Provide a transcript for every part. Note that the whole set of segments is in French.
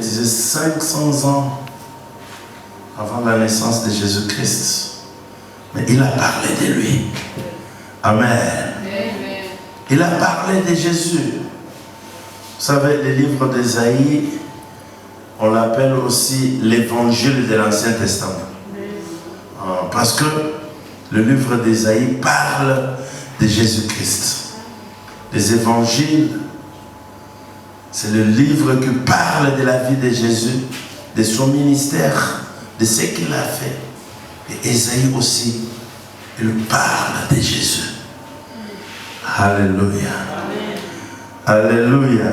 prophétisé 500 ans avant la naissance de Jésus-Christ. Mais il a parlé de lui. Amen. Il a parlé de Jésus. Vous savez, le livre d'Ésaïe, on l'appelle aussi l'évangile de l'Ancien Testament. Parce que le livre d'Ésaïe parle de Jésus-Christ. Les évangiles, c'est le livre qui parle de la vie de Jésus, de son ministère, de ce qu'il a fait. Et Ésaïe aussi, il parle de Jésus. Alléluia. Alléluia.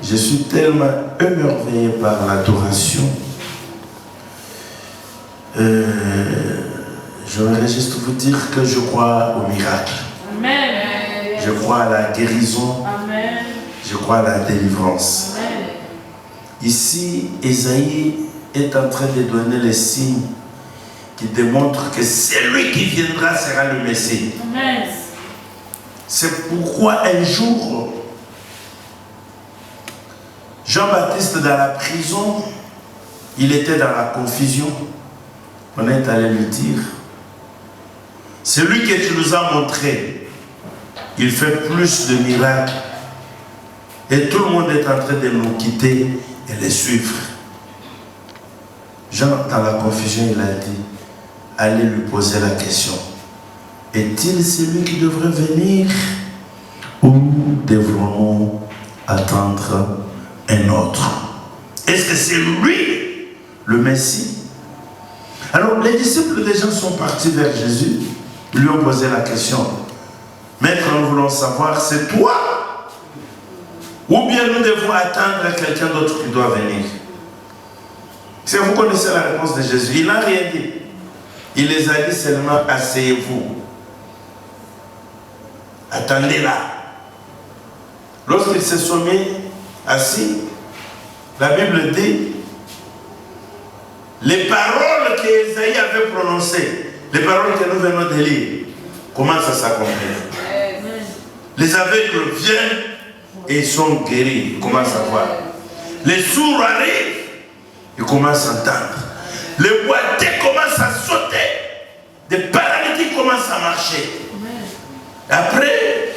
Je suis tellement émerveillé par l'adoration. J'aimerais juste vous dire que je crois au miracle. Amen. Je crois à la guérison. Amen. Je crois à la délivrance. Amen. Ici, Ésaïe est en train de donner les signes qui démontrent que celui qui viendra sera le Messie. Amen. C'est pourquoi un jour, Jean-Baptiste dans la prison, il était dans la confusion. On est allé lui dire, celui que tu nous as montré, il fait plus de miracles. Et tout le monde est en train de nous quitter et les suivre. Jean, dans la confusion, il a dit, allez lui poser la question. Est-il celui qui devrait venir ou devrons-nous attendre un autre? Est-ce que c'est lui, le Messie? Alors, les disciples des gens sont partis vers Jésus, lui ont posé la question. Maître, nous voulons savoir, c'est toi? Ou bien nous devons attendre quelqu'un d'autre qui doit venir? Si vous connaissez la réponse de Jésus, il n'a rien dit. Il les a dit seulement, asseyez-vous. Attendez là. Lorsqu'ils se sont mis assis, la Bible dit, les paroles qu'Ésaïe avait prononcées, les paroles que nous venons de lire, commencent à s'accomplir. Les aveugles viennent et ils sont guéris, ils commencent à voir. Les sourds arrivent, ils commencent à entendre. Les boiteux commencent à sauter. Des paralytiques commencent à marcher. Après,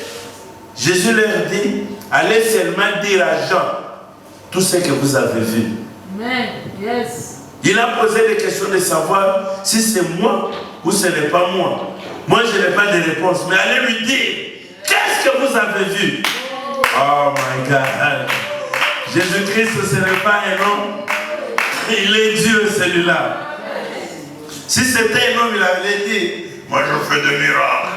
Jésus leur dit, allez seulement dire à Jean tout ce que vous avez vu. Amen. Yes. Il a posé des questions de savoir si c'est moi ou ce n'est pas moi. Moi, je n'ai pas de réponse. Mais allez lui dire, qu'est-ce que vous avez vu? Oh my God. Jésus-Christ, ce n'est pas un homme. Il est Dieu, celui-là. Si c'était un homme, il avait dit, moi je fais des miracles.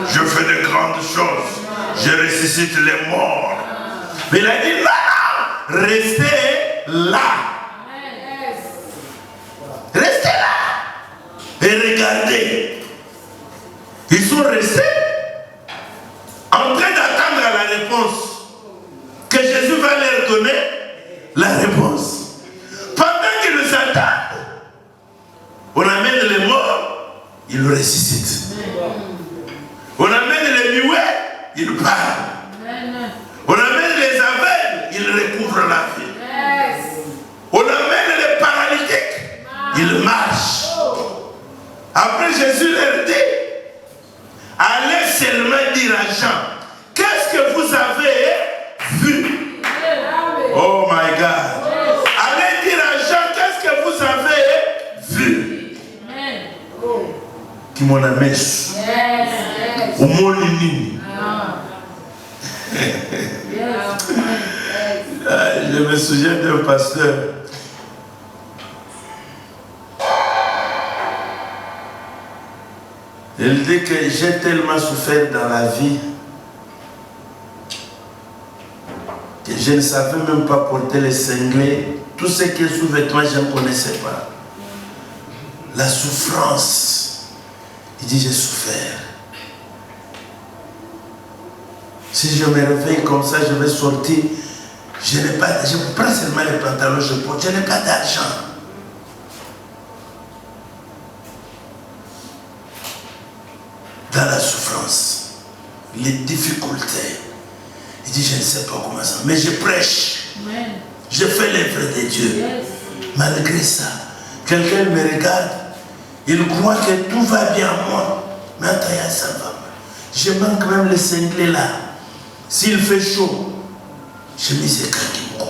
Je fais de grandes choses. Je ressuscite les morts. Mais il a dit, non, restez là. Restez là. Et regardez. Ils sont restés en train d'attendre la réponse. Que Jésus va leur donner la réponse. Pendant qu'ils nous attendent, on amène les morts, ils le ressuscitent. On amène les muets, ils parlent. On amène les aveugles, ils recouvrent la vie. On amène les paralytiques, ils marchent. Après Jésus leur dit, allez seulement dire à Jean, qu'est-ce que vous avez vu? Oh my God. Allez dire à Jean, qu'est-ce que vous avez vu? Qui m'en amène au monde uni. Je me souviens d'un pasteur. Il dit que j'ai tellement souffert dans la vie que je ne savais même pas porter les cinglés. Tout ce qui est sous-vêtements, je ne connaissais pas. La souffrance. Il dit, j'ai souffert. Si je me réveille comme ça, je vais sortir. Je prends seulement les pantalons, je porte. Je n'ai pas d'argent. Dans la souffrance, les difficultés. Il dit, je ne sais pas comment ça. Mais je prêche. Je fais l'œuvre de Dieu. Yes. Malgré ça, quelqu'un me regarde, il croit que tout va bien à moi. Mais attends, ça va. Je manque même le cinglé là. S'il fait chaud, je mets ce kakimko.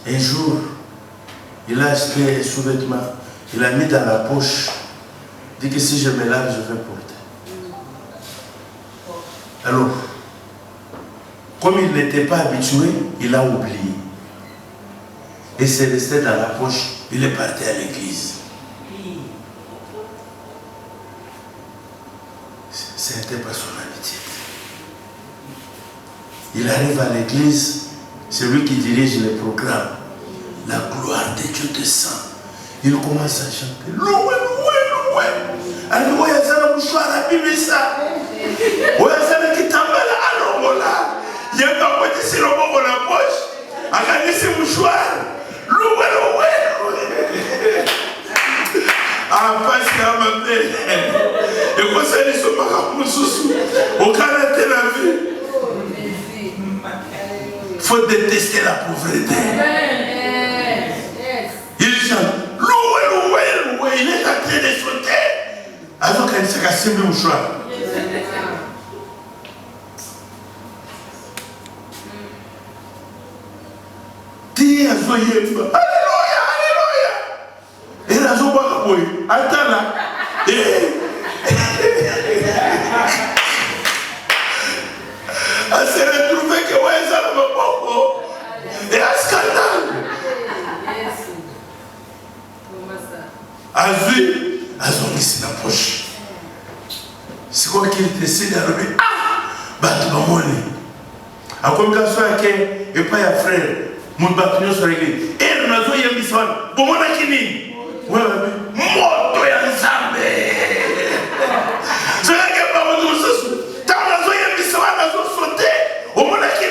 Un jour, il a acheté un sous-vêtement, il a mis dans la poche. Il dit que si je me lave, je vais porter. Alors, comme il n'était pas habitué, il a oublié. Et c'est resté dans la poche, il est parti à l'église. C'était pas son habitude. Il arrive à l'église, c'est lui qui dirige le programme. La gloire de Dieu descend. Il commence à chanter. Loué, loué, loué. Alors, il y a un mouchoir à Bimisa. Il y a un qui t'embelle à l'ombola. Il y a un qui s'est dans la poche. A gagné ses mouchoirs. Loué, loué, loué. Ah, parce qu'il a m'appelé. Et quand ça dit ce macamousou, au Canada, la vie. Il faut détester la pauvreté. Il chante, loué, loué, loué. Il est en train de sauter. Alors qu'il s'est cassé le mouchoir. Dis à Zoyemba, alléluia, alléluia. Et la Zoba Kaboy, attends là. Elle s'est retrouvée que ouais, ça ne va pas. Et un scandale. Azui, Azongi c'est la poche. C'est quoi qu'il décide à lever? Ah! Batmamoni. A comme ça, il n'y a pas de frère. Mon bâtiment sur l'église. Et nous avons eu un bisouan. Bon, on a qui? Moto ya Nzambe. C'est là que pas de sous. Tant nous avons eu un bisouan, nous avons sauté. Au monde qui?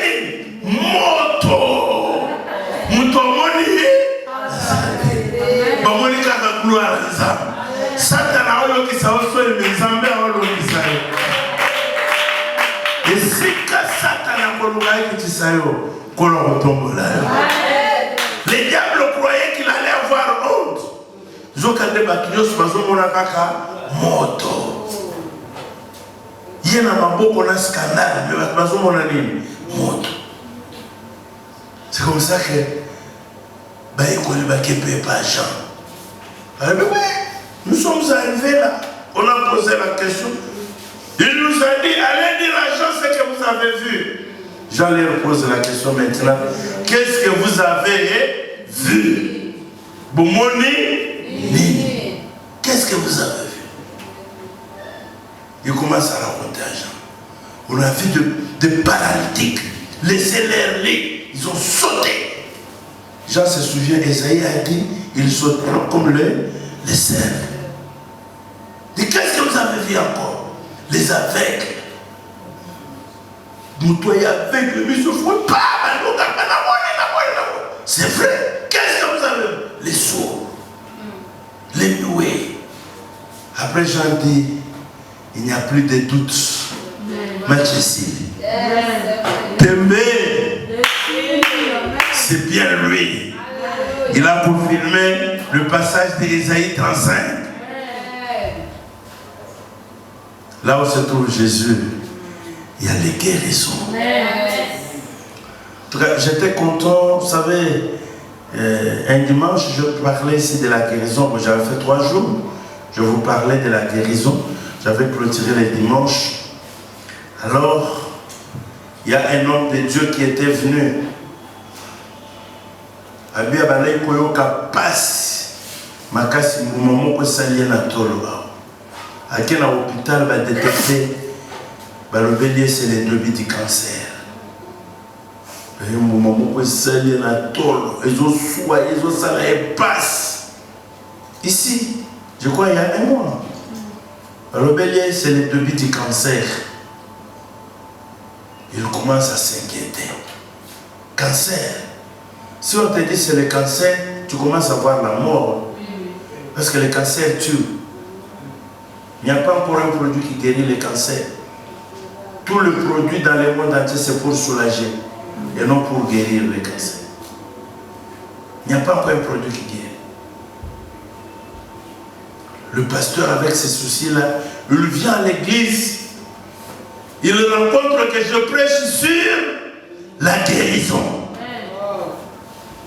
Moto. Moto moni. Bon, on est quand même gloire à Nzambe. Satan a eu qui s'est reçu le Nzambe a eu qui s'est. Et si que Satan a eu qui s'est qu'on retombe là. Les diables croyaient qu'il allait avoir honte. Ils ont gardé Bakinios, ils ont dit moto. Il y a un beaucoup de scandale, mais ils ont dit moto. C'est comme ça que nous sommes arrivés là. On a posé la question. Il nous a dit, allez dire à Jean ce que vous avez vu. Jean leur pose la question maintenant. Qu'est-ce que vous avez vu? Boumoni? Qu'est-ce que vous avez vu? Il commence à raconter à Jean. On a vu des paralytiques. Laissez-les lire. Ils ont sauté. Jean se souvient, Esaïe a dit, ils sauteront comme les cerfs. Et qu'est-ce que vous avez vu encore? Les aveugles. Moutoyer avec le mise au fond. C'est vrai. Qu'est-ce que vous avez? Les sourds. Les muets. Après Jean dit, il n'y a plus de doute. Majesty. T'aimer. C'est bien lui. Il a confirmé le passage d'Ésaïe 35. Là où se trouve Jésus, il y a les guérisons. J'étais content, vous savez, un dimanche, je parlais ici de la guérison. J'avais fait 3 jours, je vous parlais de la guérison. J'avais clôturé les dimanches. Alors, il y a un homme de Dieu qui était venu. Abi abalai koyoka passe makasi mumomo ko salia na tolo a na hôpital va détecter le bélier c'est le début du cancer. Et mumomo ko salia na tolo ils ont ça passe ici je crois il y a un mois. Le bélier c'est le début du cancer. Il commence à s'inquiéter. Cancer. Si on te dit c'est le cancer, tu commences à voir la mort. Parce que le cancer tue. Il n'y a pas encore un produit qui guérit le cancer. tout le produit dans le monde entier, c'est pour soulager et non pour guérir le cancer. Il n'y a pas encore un produit qui guérit. Le pasteur, avec ses soucis-là, il vient à l'église, il rencontre que je prêche sur la guérison.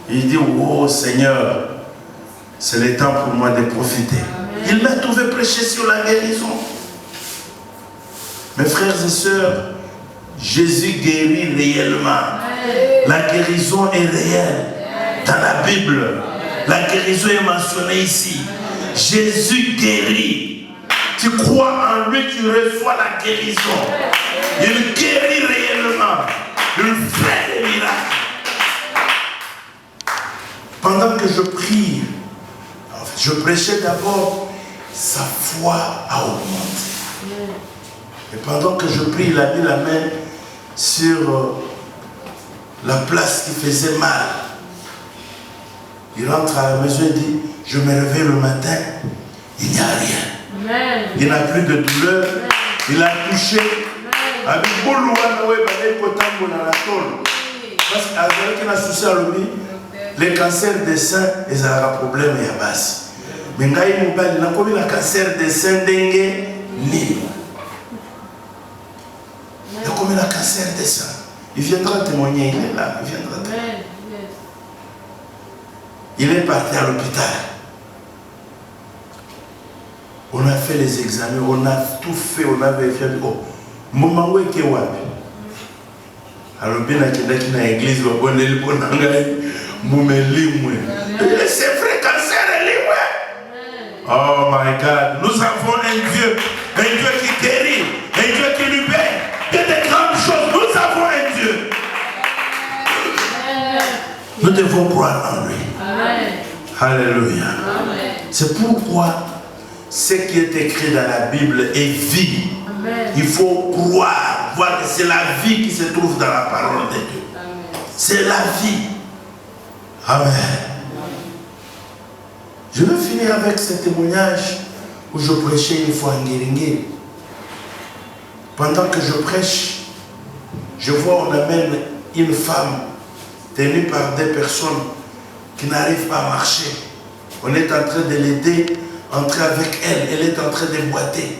Il dit, oh Seigneur, c'est le temps pour moi de profiter. Il m'a trouvé prêcher sur la guérison. Mes frères et sœurs, Jésus guérit réellement. La guérison est réelle. Dans la Bible, la guérison est mentionnée ici. Jésus guérit. Tu crois en lui, tu reçois la guérison. Il guérit réellement. Il fait des miracles. Pendant que je prie, je prêchais d'abord, sa foi a augmenté. Et pendant que je prie, il a mis la main sur la place qui faisait mal. Il rentre à la maison et dit, je me réveille le matin, il n'y a rien. Amen. Il n'a plus de douleur. Amen. Il a touché. Avec parce qu'avec un souci à l'homme, les cancers des seins, ils ont un problème et à base. Mais quand il n'a pas le cancer des seins dengue, ni. Il a commis le cancer des seins. Il viendra témoigner, il est là, il viendra témoigner. Il est parti à l'hôpital. On a fait les examens, on a tout fait, on a vérifié. Oh, moment où est-ce qu'il y a? Alors, bien qu'il y ait une église, c'est vrai, cancer est libre. Oh my God, nous avons un Dieu qui guérit, un Dieu qui libère, que de grandes choses. Nous avons un Dieu. Nous devons croire en lui. Amen. Alléluia. C'est pourquoi ce qui est écrit dans la Bible est vie. Amen. Il faut croire, voir que c'est la vie qui se trouve dans la parole de Dieu. C'est la vie. Amen. Je veux finir avec ce témoignage où je prêchais une fois en Guéringué. Pendant que je prêche, je vois on amène une femme tenue par des personnes qui n'arrivent pas à marcher. On est en train de l'aider, entrer avec elle. Elle est en train de boiter.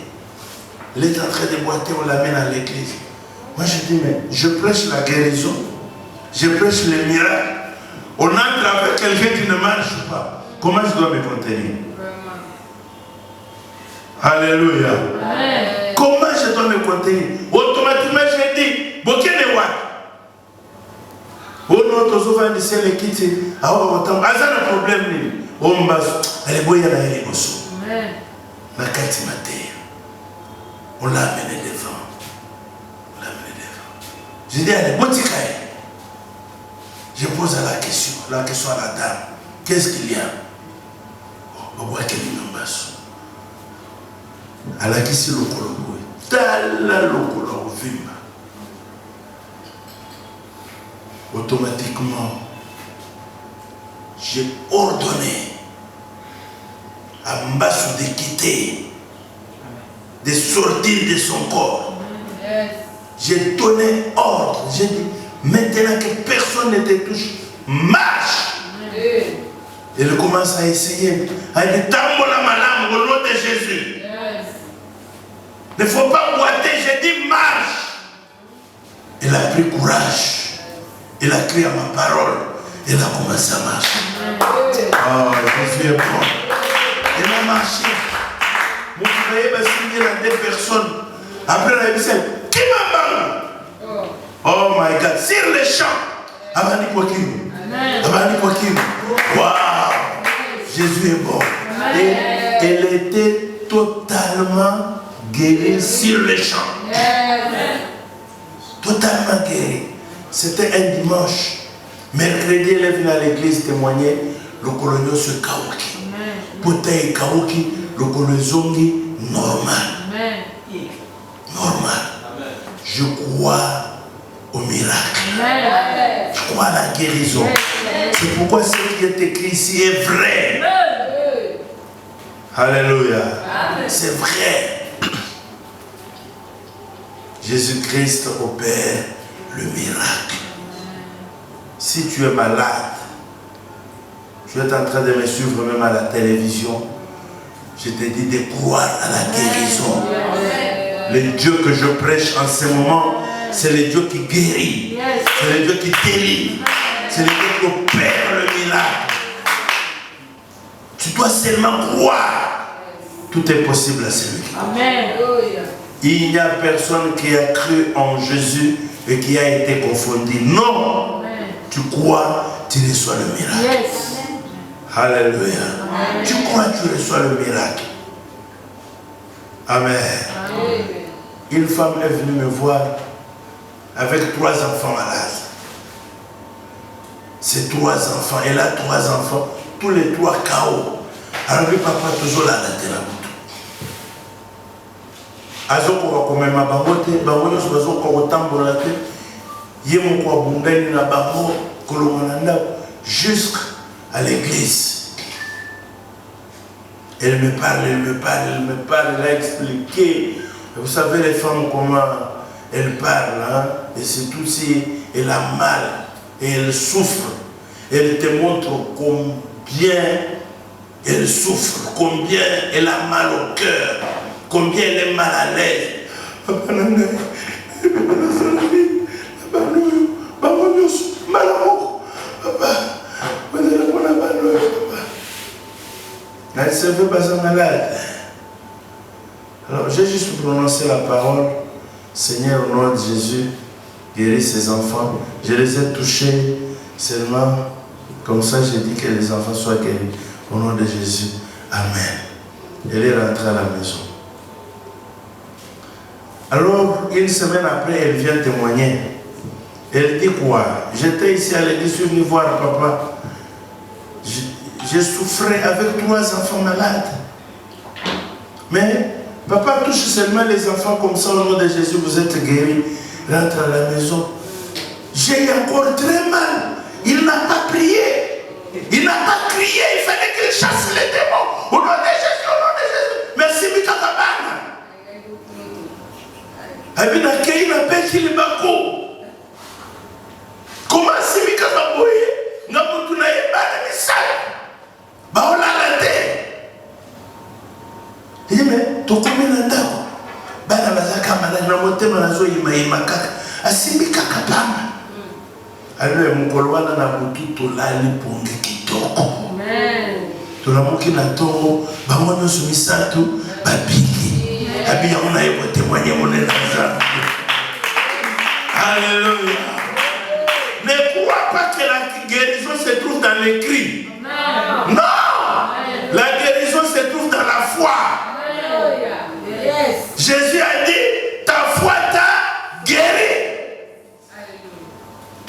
Elle est en train de boiter, on l'amène à l'église. Moi je dis, mais je prêche la guérison. Je prêche les miracles. On entre avec quelqu'un qui ne marche pas. Comment je dois me contenir? Alléluia. Amen. Comment je dois me contenir? Automatiquement je dis, Bokene wa. On a toujours fait des les quitter. Alors, on a un problème. On va aller boire à l'émotion. La carte matin. On l'a amené devant. On l'a amené devant. Je dis, allez, boutique. Je pose la question à la dame. Qu'est-ce qu'il y a? On voit qu'elle est en bas. Elle a quitté le colombo. Tala le colombo. Automatiquement, j'ai ordonné à Mbassou de quitter, de sortir de son corps. J'ai donné ordre. J'ai dit, maintenant que personne ne te touche, marche. Elle commence à essayer. Elle dit, tambola madame, au nom de Jésus. Il ne faut pas boiter, j'ai dit, marche. Elle a pris courage. Elle a crié à ma parole. Elle a commencé à marcher. Oh, Jésus est bon. Elle a marché. Vous voyez, il y a des personnes. Après la vie, qui m'a parlé? Oh my God. Sur les champs. Abani Kwakim. Abani Kwakim. Waouh. Jésus est bon. Et elle était totalement guérie sur les champs. Totalement guérie. C'était un dimanche. Mercredi, elle est venue à l'église témoigner. Le colonel se kaoki. Potei kaoki, le colonel normal. Normal. Je crois au miracle. Je crois à la guérison. C'est pourquoi ce qui est écrit ici est vrai. Alléluia. C'est vrai. Jésus-Christ opère le miracle. Si tu es malade, tu es en train de me suivre même à la télévision, je te dis de croire à la guérison. Le Dieu que je prêche en ce moment, c'est le Dieu qui guérit. C'est le Dieu qui délivre. C'est le Dieu qui opère le miracle. Tu dois seulement croire. Tout est possible à celui qui croit. Amen. Il n'y a personne qui a cru en Jésus et qui a été confondu. Non. Amen. Tu crois, tu reçois le miracle. Yes. Alléluia. Amen. Tu crois, tu reçois le miracle. Amen. Amen. Une femme est venue me voir avec 3 enfants malades. Ces 3 enfants, elle a 3 enfants, tous les 3 KO. Alors le papa toujours là la tête. Azoko wakomema bango te, bango nyonso bazoko kotambola te. Ye moko abundani na bango kolongana ndako jusqu'à l'église. Elle me parle, elle a expliqué. Vous savez les femmes comment elles parlent, hein? Et surtout si elle a mal et elle souffre. Elle te montre combien elle souffre, combien elle a mal au cœur, combien elle est mal à l'aise. Elle se veut pas malade. Alors j'ai juste prononcé la parole. Seigneur, au nom de Jésus, guéris ces enfants. Je les ai touchés seulement. Comme ça, j'ai dit que les enfants soient guéris. Au nom de Jésus. Amen. Elle est rentrée à la maison. Alors, une semaine après, elle vient témoigner. Elle dit quoi? J'étais ici à l'église, je suis venu voir papa. J'ai souffert avec 3 enfants malades. Mais papa touche seulement les enfants comme ça, au nom de Jésus, vous êtes guéris. Rentre à la maison. J'ai encore très mal. Il n'a pas prié. Il n'a pas crié. Il fallait qu'il chasse les démons. Au nom de Jésus, au nom de Jésus. Merci, Mikakabana. Abina Keina Beki Libako. Comment si Mikakaboye n'a pas tout naïe bana misale. Bah on l'a raté. Il dit mais tu combien d'endako. Bana bazaka malade na motema nazo ima kaka. Asimi kakapama. Alors mukolwana na butu tolali ponge kitoko. Amen. Tolamuki na tongo bango nyoso misatu babiki. Abi on a eu témoigner mon enfant. Alléluia. Ne crois pas que la guérison se trouve dans les cris. Non. La guérison se trouve dans la foi. Yes. Jésus a dit, ta foi t'a guéri.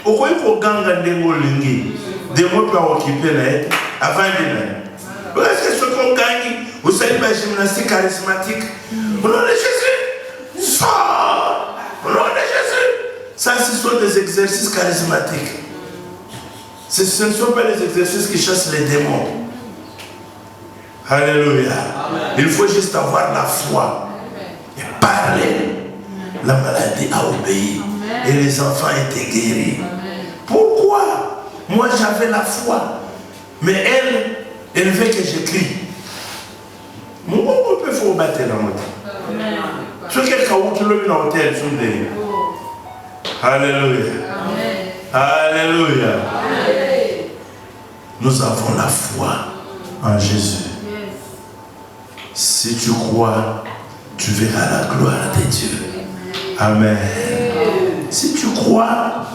Pourquoi il faut gagner des mots lingués? Des mots pour occuper l'aide avant de l'année. Est-ce que ce qu'on gagne, vous savez, la gymnastique charismatique, au nom de Jésus, sort. Au nom de Jésus. Ça, ce sont des exercices charismatiques. Ce ne sont pas les exercices qui chassent les démons. Alléluia. Amen. Il faut juste avoir la foi et parler. La maladie a obéi. Amen. Et les enfants étaient guéris. Amen. Pourquoi? Moi j'avais la foi. Mais elle veut que je crie. Moi, on peut faire battre la moitié. Ce qui est quand tu le mets dans l'hôtel, Alléluia. Amen. Alléluia. Amen. Nous avons la foi en Jésus. Si tu crois, tu verras la gloire de Dieu. Amen. Si tu crois,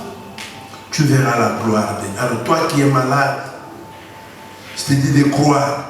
tu verras la gloire de Dieu. Alors toi qui es malade, je te dis de croire.